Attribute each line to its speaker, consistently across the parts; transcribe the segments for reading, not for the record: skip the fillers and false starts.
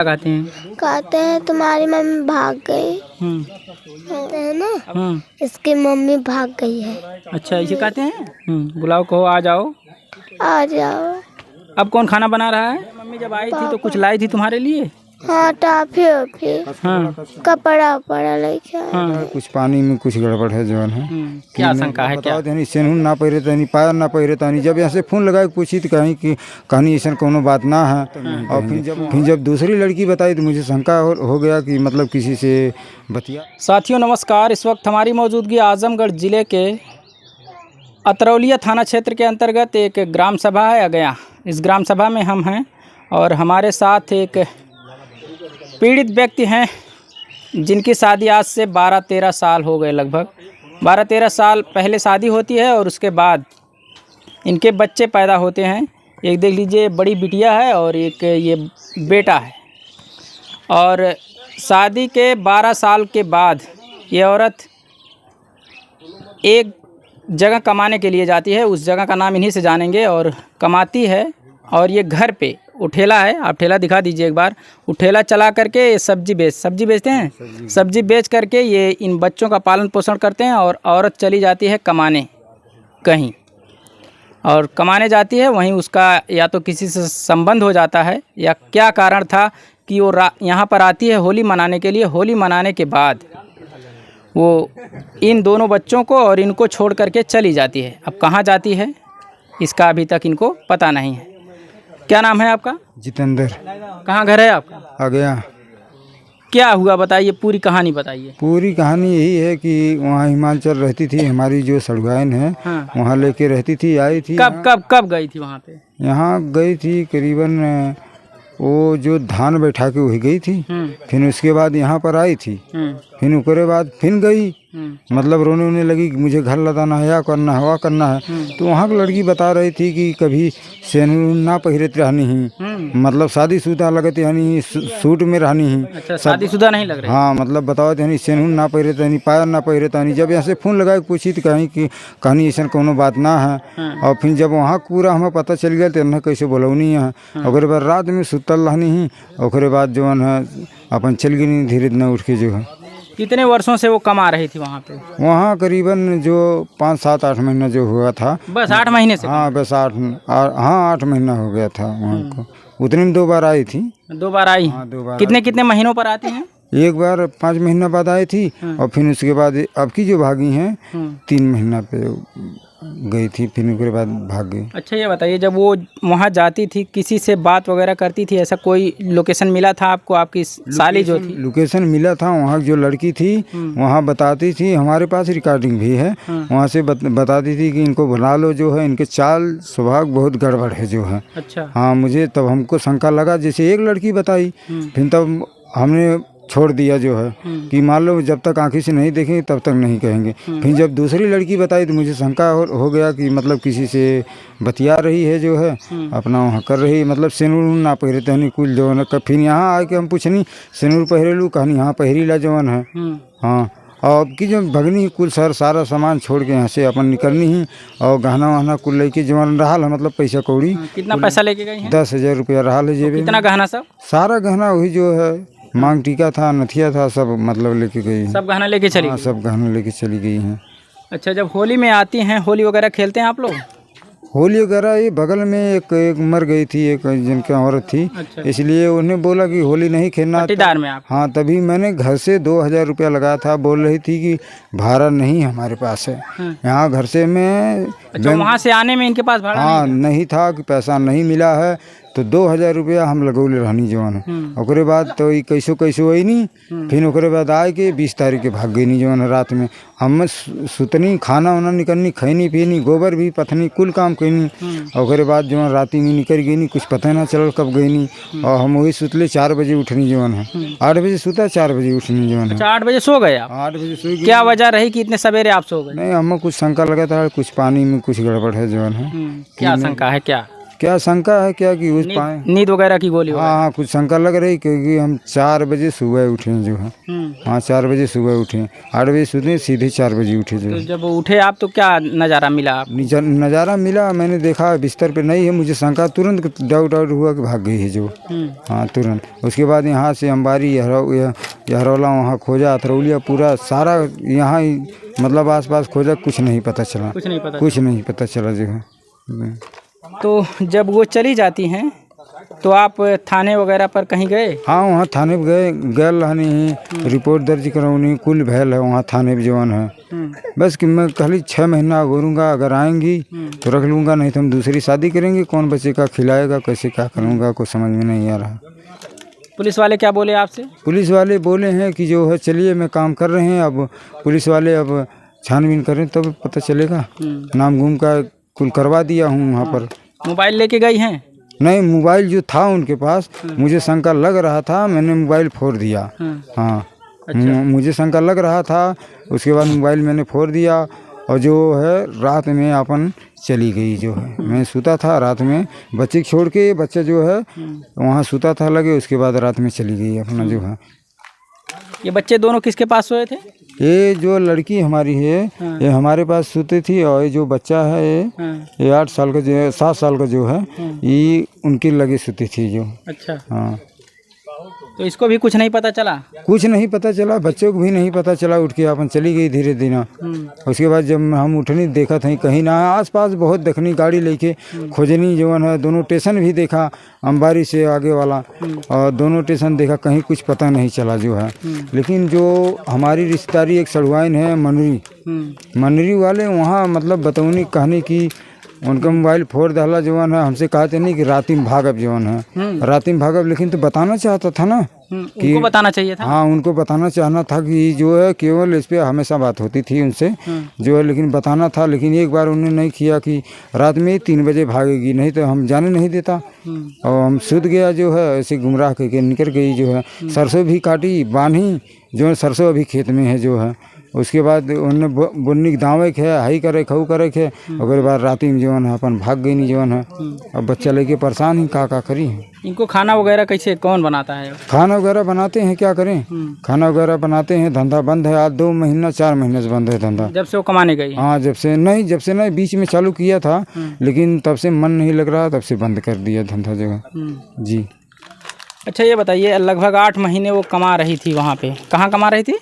Speaker 1: कहते हैं तुम्हारी मम्मी भाग गई। कहते हैं ना इसकी मम्मी भाग गई है।
Speaker 2: अच्छा ऐसे कहते हैं। बुलाओ, कहो आ जाओ।
Speaker 1: आ जाओ।
Speaker 2: अब कौन खाना बना रहा है? मम्मी जब आई थी तो कुछ लाई थी तुम्हारे लिए?
Speaker 1: हाँ, टाफी वाफी, कपड़ा वपड़ा लेके आए।
Speaker 3: कुछ पानी में कुछ गड़बड़ है जवान है।
Speaker 2: क्या शंका है? क्या
Speaker 3: सेनून ना पहिरे तनी, पायर ना पहिरे तनी। जब यहाँ से फोन लगा के पूछी तो कहीं कि कहानी ऐसा कोनो बात ना है। और फिर जब दूसरी लड़की बताई तो मुझे शंका हो गया कि मतलब किसी से बतिया।
Speaker 2: साथियों नमस्कार, इस वक्त हमारी मौजूदगी आजमगढ़ जिले के अतरौलिया थाना क्षेत्र के अंतर्गत एक ग्राम सभा है अगया। इस ग्राम सभा में हम हैं और हमारे साथ एक पीड़ित व्यक्ति हैं जिनकी शादी आज से 12-13 साल हो गए। लगभग 12-13 साल पहले शादी होती है और उसके बाद इनके बच्चे पैदा होते हैं। एक देख लीजिए बड़ी बिटिया है और एक ये बेटा है। और शादी के 12 साल के बाद ये औरत एक जगह कमाने के लिए जाती है। उस जगह का नाम इन्हीं से जानेंगे। और कमाती है और ये घर पे उठेला है। आप ठेला दिखा दीजिए एक बार। उठेला चला करके सब्जी बेचते हैं। सब्जी बेच करके ये इन बच्चों का पालन पोषण करते हैं। और औरत चली जाती है कमाने कहीं, और कमाने जाती है वहीं उसका या तो किसी से संबंध हो जाता है या क्या कारण था कि वो यहाँ पर आती है होली मनाने के लिए। होली मनाने के बाद वो इन दोनों बच्चों को और इनको छोड़ करके चली जाती है। अब कहाँ जाती है इसका अभी तक इनको पता नहीं है। क्या नाम है आपका?
Speaker 3: जितेंद्र।
Speaker 2: कहाँ घर है आपका?
Speaker 3: आ गया।
Speaker 2: क्या हुआ बताइए, पूरी कहानी बताइए।
Speaker 3: पूरी कहानी यही है कि वहाँ हिमाचल रहती थी हमारी जो सड़ुआइन है। वहाँ लेके रहती थी, आई थी।
Speaker 2: कब गई थी वहाँ पे?
Speaker 3: यहाँ गई थी करीबन वो जो धान बैठा के वही गई थी। फिर उसके बाद यहाँ पर आई थी। फिर उसके बाद फिर गई, मतलब रोने वोने लगी कि मुझे घर लगाना है, या करना है, वह करना है। तो वहाँ की लड़की बता रही थी कि कभी सेनूर ना पहिरत रहनी ही, मतलब शादीशुदा लगत यानी सूट में रहनी ही।
Speaker 2: अच्छा, शादीशुदा नहीं लग रही?
Speaker 3: हाँ, मतलब बताओ यानी सेनूर ना पहिरत यानी, पायर ना पहिरत यानी। जब यहाँ से फोन लगा के पूछी तो कहीं कि कहानी ऐसा कोनो बात ना है। और फिर जब वहाँ पूरा हमें पता चल गया तो उन्हें कैसे बोलौनी है। और बाद रात में सुतल रहनी ही। और बाद जो है अपन चल गई धीरे धीरे उठ के जो है।
Speaker 2: कितने वर्षों से वो कमा रही थी वहाँ पे?
Speaker 3: वहाँ करीबन जो 5, 7, 8 महीना जो हुआ था।
Speaker 2: बस 8 महीने से?
Speaker 3: हाँ बस 8 महीना हो गया था वहाँ को। उतने में 2 बार आई थी।
Speaker 2: 2 बार आई?
Speaker 3: हाँ 2 बार।
Speaker 2: कितने महीनों पर आती हैं?
Speaker 3: एक बार 5 महीना बाद आई थी। और फिर उसके बाद अब की जो भागी हैं 3 महीना पे गई थी, फिर उसके बाद भाग गई।
Speaker 2: अच्छा ये बताइए, जब वो वहाँ जाती थी किसी से बात वगैरह करती थी? ऐसा कोई लोकेशन मिला था आपको? आपकी साली जो थी
Speaker 3: लोकेशन मिला था। वहाँ जो लड़की थी वहाँ बताती थी, हमारे पास रिकॉर्डिंग भी है। वहाँ से बताती थी कि इनको बुला लो, जो है इनके चाल स्वभाव बहुत गड़बड़ है जो है।
Speaker 2: अच्छा। हाँ,
Speaker 3: मुझे तब हमको शंका लगा, जैसे एक लड़की बताई फिर तब हमने छोड़ दिया जो है कि मान लो जब तक आंखी से नहीं देखेंगे तब तक नहीं कहेंगे। फिर जब दूसरी लड़की बताई तो मुझे शंका हो गया कि मतलब किसी से बतिया रही है जो है, अपना वहाँ कर रही, मतलब सेनूर ना पहिरे तहनी कुल जो है। फिर यहाँ आके हम पूछनी सेनूर पहिरेलू, कहानी हाँ पहिरी ला जवन है। हाँ, और की जो भगनी कुल सारा सामान छोड़ के यहाँ से अपन निकलनी ही। और गहना वहना कुल लेके जवन रहा है, मतलब पैसा कौड़ी।
Speaker 2: कितना पैसा लेके गई हैं?
Speaker 3: 10,000 रुपया रहा है जेब में।
Speaker 2: कितना गहना? सब
Speaker 3: सारा गहना वही जो है, मांग टीका था, नथिया था, सब मतलब लेके गई हैं।
Speaker 2: सब गहना लेके चली गई?
Speaker 3: सब गहना लेके चली गई हैं।
Speaker 2: अच्छा, जब होली में आती हैं, होली वगैरह खेलते हैं आप लोग?
Speaker 3: होली वगैरह ये बगल में एक मर गई थी, एक जिनकी औरत थी। अच्छा। इसलिए उन्हें बोला कि होली नहीं खेलना
Speaker 2: पट्टीदार में आप?
Speaker 3: हाँ, तभी मैंने घर से 2,000 रुपया लगाया था। बोल रही थी कि भाड़ा नहीं हमारे पास है यहाँ घर से। मैं
Speaker 2: अच्छा, वहाँ से आने में इनके पास भाड़ा?
Speaker 3: हाँ नहीं था कि पैसा नहीं मिला है। तो 2,000 रुपया हम लगौले रहनी जवान। ओकरे बाद तो कैसो आई नहीं। फिर ओकरे बाद आए के 20 तारीख के भाग गई नहीं जवान। रात में हम सुतनी, खाना वाना निकलनी, खैनी पीनी, गोबर भी पथनी, कुल काम कैनी। ओकरे बाद जवान राती में निकल गई नहीं, कुछ पता ना चल कब गई नहीं। और हम वही सुतले 4 बजे उठनी जवान है। 8 बजे सुता, 4 बजे उठनी जवान है।
Speaker 2: अच्छा, 8 बजे सो गए आप?
Speaker 3: 8 बजे सो गई।
Speaker 2: क्या वजह रही कि इतने सवेरे आप सो गए?
Speaker 3: नहीं, हमें कुछ शंका लगा था, कुछ पानी में कुछ गड़बड़ है जवान है।
Speaker 2: क्या शंका है? क्या
Speaker 3: क्या शंका है क्या कि उस पाए
Speaker 2: नींद वगैरह की गोली
Speaker 3: हाँ हाँ कुछ शंका लग रही क्योंकि हम 4 बजे सुबह उठे जो है। हाँ 4 बजे सुबह उठे, 8 बजे सोते सीधे 4 बजे उठे जो
Speaker 2: तो
Speaker 3: है।
Speaker 2: जब उठे आप तो क्या नज़ारा मिला आप?
Speaker 3: नज़ारा मिला, मैंने देखा बिस्तर पे नहीं है, मुझे शंका तुरंत डाउट हुआ कि भाग गई है जो। हाँ तुरंत। उसके बाद यहाँ से अंबारी यहरौला वहाँ खोजा, अतरौलिया पूरा सारा यहाँ मतलब आसपास खोजा, कुछ नहीं पता चला, कुछ नहीं पता चला जो है।
Speaker 2: तो जब वो चली जाती हैं तो आप थाने वगैरह पर कहीं गए?
Speaker 3: हाँ वहाँ थाने पे गए रहनी, रिपोर्ट दर्ज करवानी, कुल भैल है वहाँ थाने पे जवान है। बस कि मैं खाली 6 महीना गोरूँगा, अगर आएंगी तो रख लूँगा, नहीं तो हम दूसरी शादी करेंगे। कौन बच्चे का खिलाएगा, कैसे क्या करूँगा, कुछ समझ में नहीं आ रहा।
Speaker 2: पुलिस वाले क्या बोले आपसे?
Speaker 3: पुलिस वाले बोले हैं कि जो है चलिए मैं काम कर रहे हैं, अब पुलिस वाले अब छानबीन करें तब पता चलेगा। नाम घूम का कुल करवा दिया हूँ वहाँ पर।
Speaker 2: मोबाइल लेके गई हैं?
Speaker 3: नहीं, मोबाइल जो था उनके पास मुझे शंका लग रहा था, मैंने मोबाइल फोड़ दिया। हाँ मुझे शंका लग रहा था, उसके बाद मोबाइल मैंने फोड़ दिया और जो है रात में अपन चली गई जो है। मैं सूता था रात में, बच्चे छोड़ के, बच्चा जो है वहाँ सूता था लगे, उसके बाद रात में चली गई अपना जो है।
Speaker 2: ये बच्चे दोनों किसके पास सोए थे?
Speaker 3: ये जो लड़की हमारी है ये हमारे पास सोती थी, और ये जो बच्चा है ये 8 साल का जो है, 7 साल का जो है ये उनके लगे सोती थी जो।
Speaker 2: अच्छा।
Speaker 3: हाँ
Speaker 2: तो इसको भी कुछ नहीं पता चला?
Speaker 3: कुछ नहीं पता चला, बच्चों को भी नहीं पता चला, उठ के अपन चली गई धीरे धीरे। उसके बाद जब हम उठनी देखा था कहीं ना, आसपास बहुत देखनी, गाड़ी लेके खोजनी जवन है, दोनों स्टेशन भी देखा, अंबारी से आगे वाला, और दोनों स्टेशन देखा, कहीं कुछ पता नहीं चला जो है। लेकिन जो हमारी रिश्तेदारी एक सड़वाइन है मनरी वाले, वहाँ मतलब बतौनी कहने की उनका मोबाइल फोड़ डाला जवान है, हमसे कहते नहीं कि राती में भागब जवान है, राती में भागब, लेकिन तो बताना चाहता था ना कि
Speaker 2: उनको बताना चाहिए था।
Speaker 3: हाँ उनको बताना चाहना था कि जो है केवल इस पे हमेशा बात होती थी उनसे जो है, लेकिन बताना था। लेकिन एक बार उन्होंने नहीं किया कि रात में 3 बजे भागेगी, नहीं तो हम जाने नहीं देता, और हम सुध गया जो है, ऐसे गुमराह करके निकल गई जो है। सरसों भी काटी, बांधी जो है, सरसों अभी खेत में है जो है। उसके बाद उन्होंने बुन्नी दावे है, हाई करे खऊ करे है, अगर बार राती में जवन है अपन भाग गई नहीं जवन है। अब बच्चा लेके परेशान ही का करी।
Speaker 2: इनको खाना वगैरह कैसे कौन बनाता है?
Speaker 3: खाना वगैरह बनाते हैं, क्या करें, खाना वगैरह बनाते हैं। धंधा बंद है आज 2 महीना 4 महीने से बंद है धंधा।
Speaker 2: जब से वो कमाने गई?
Speaker 3: हाँ जब से नहीं, बीच में चालू किया था, लेकिन तब से मन नहीं लग रहा, तब से बंद कर दिया धंधा जगह जी।
Speaker 2: अच्छा ये बताइए, लगभग 8 महीने वो कमा रही थी वहाँ पे, कहाँ कमा रही थी?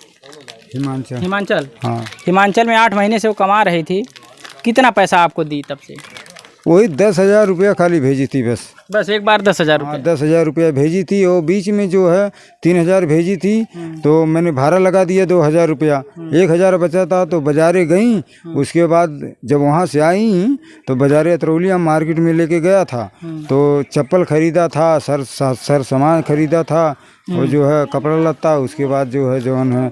Speaker 2: हिमाचल।
Speaker 3: हाँ
Speaker 2: हिमाचल में 8 महीने से वो कमा रही थी। कितना पैसा आपको दी तब से?
Speaker 3: वही 10,000 रुपया खाली भेजी थी बस
Speaker 2: एक बार 10,000 रुपये?
Speaker 3: 10,000 रुपया भेजी थी, और बीच में जो है 3,000 भेजी थी, तो मैंने भाड़ा लगा दिया 2,000 रुपया, 1,000 बचा था तो बाजारे गई। उसके बाद जब वहाँ से आई तो बाजारे अतरौलिया मार्केट में लेके गया था, तो चप्पल खरीदा था, सर सामान खरीदा था, और जो है कपड़ा लत्ता। उसके बाद जो है जवन है,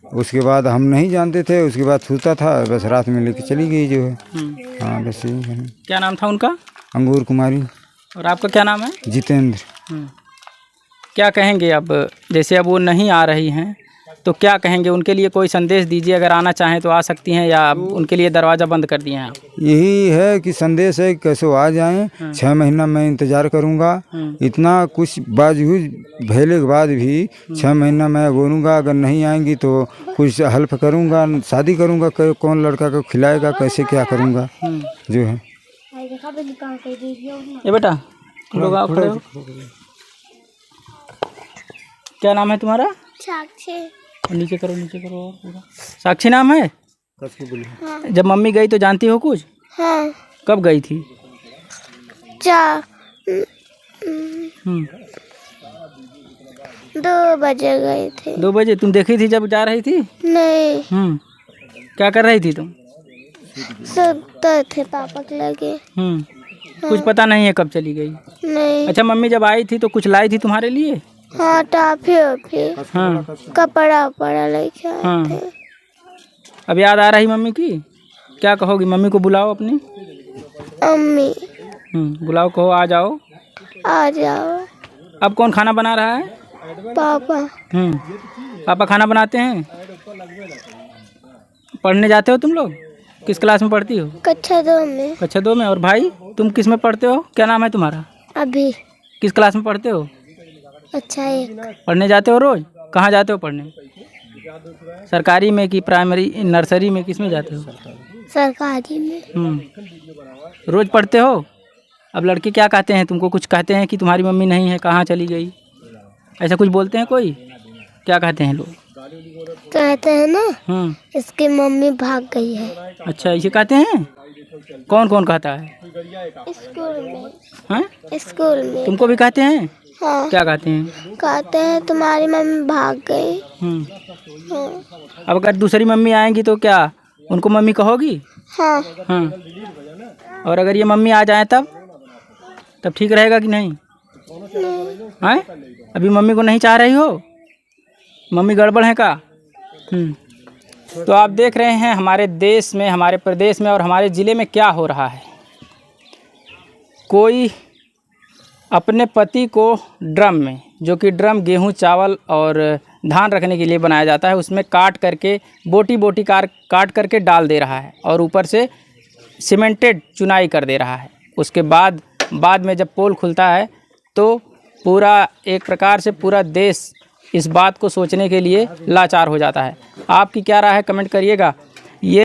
Speaker 3: उसके बाद हम नहीं जानते थे, उसके बाद सूता था, बस रात में लेके चली गई जो है। हाँ बस यही है।
Speaker 2: क्या नाम था उनका?
Speaker 3: अंगूर कुमारी।
Speaker 2: और आपका क्या नाम है?
Speaker 3: जितेंद्र।
Speaker 2: क्या कहेंगे अब, जैसे अब वो नहीं आ रही हैं तो क्या कहेंगे उनके लिए? कोई संदेश दीजिए, अगर आना चाहें तो आ सकती हैं, या उनके लिए दरवाज़ा बंद कर दिए हैं आप?
Speaker 3: यही है कि संदेश है, कैसे आ जाएं। 6 महीना मैं इंतज़ार करूंगा, इतना कुछ बावजूद भेले के बाद भी 6 महीना मैं बोलूँगा, अगर नहीं आएंगी तो कुछ हेल्प करूंगा, शादी करूंगा, कौन लड़का को खिलाएगा, कैसे क्या करूंगा जो है।
Speaker 2: ये बेटा लोग आओ, खड़े हो। क्या नाम है तुम्हारा?
Speaker 1: साक्षी।
Speaker 2: नीचे करो और पूरा। साक्षी नाम है?
Speaker 1: हाँ।
Speaker 2: जब मम्मी गई तो जानती हो कुछ?
Speaker 1: हाँ।
Speaker 2: कब गई थी?
Speaker 1: 2 बजे गई थी।
Speaker 2: 2 बजे? तुम देखी थी जब जा रही थी?
Speaker 1: नहीं।
Speaker 2: क्या कर रही थी तुम?
Speaker 1: सोते थे पापा के लगे।
Speaker 2: कुछ पता नहीं है कब चली गई?
Speaker 1: नहीं।
Speaker 2: अच्छा मम्मी जब आई थी तो कुछ लाई थी तुम्हारे लिए?
Speaker 1: हाँ टॉफी वॉफी, कपड़ा वपड़ा लेके आए थे।
Speaker 2: अब याद आ रही मम्मी की? क्या कहोगी? मम्मी को बुलाओ अपनी।
Speaker 1: अम्मी।
Speaker 2: बुलाओ, कहो आ जाओ।
Speaker 1: आ जाओ।
Speaker 2: अब कौन खाना बना रहा है?
Speaker 1: पापा।
Speaker 2: पापा खाना बनाते हैं? पढ़ने जाते हो तुम लोग? किस क्लास में पढ़ती हो?
Speaker 1: कक्षा 2 में।
Speaker 2: कक्षा 2 में। और भाई तुम किस में पढ़ते हो? क्या नाम है तुम्हारा?
Speaker 1: अभी
Speaker 2: किस क्लास में पढ़ते हो?
Speaker 1: अच्छा 1।
Speaker 2: पढ़ने जाते हो रोज? कहाँ जाते हो पढ़ने? सरकारी में कि प्राइमरी नर्सरी में, किस में जाते हो?
Speaker 1: सरकारी में।
Speaker 2: रोज पढ़ते हो? अब लड़के क्या कहते हैं तुमको? कुछ कहते हैं कि तुम्हारी मम्मी नहीं है, कहाँ चली गई, ऐसा कुछ बोलते हैं कोई? क्या कहते हैं लोग?
Speaker 1: कहते हैं ना इसकी मम्मी भाग गई है।
Speaker 2: अच्छा, इसे कहते हैं? कौन कौन कहता है?
Speaker 1: स्कूल में।
Speaker 2: हाँ,
Speaker 1: स्कूल में।
Speaker 2: तुमको भी कहते हैं?
Speaker 1: हाँ।
Speaker 2: क्या कहते हैं?
Speaker 1: कहते हैं तुम्हारी मम्मी भाग गई। हाँ।
Speaker 2: अब अगर दूसरी मम्मी आएंगी तो क्या उनको मम्मी कहोगी?
Speaker 1: हाँ।
Speaker 2: हाँ। और अगर ये मम्मी आ जाए तब ठीक रहेगा कि नहीं? हैं? अभी मम्मी को नहीं चाह रही हो? मम्मी गड़बड़ है का? तो आप देख रहे हैं हमारे देश में, हमारे प्रदेश में और हमारे ज़िले में क्या हो रहा है। कोई अपने पति को ड्रम में, जो कि ड्रम गेहूं, चावल और धान रखने के लिए बनाया जाता है, उसमें काट करके बोटी बोटी काट करके डाल दे रहा है और ऊपर से सीमेंटेड चुनाई कर दे रहा है। उसके बाद में जब पोल खुलता है तो पूरा एक प्रकार से पूरा देश इस बात को सोचने के लिए लाचार हो जाता है। आपकी क्या राय है, कमेंट करिएगा। ये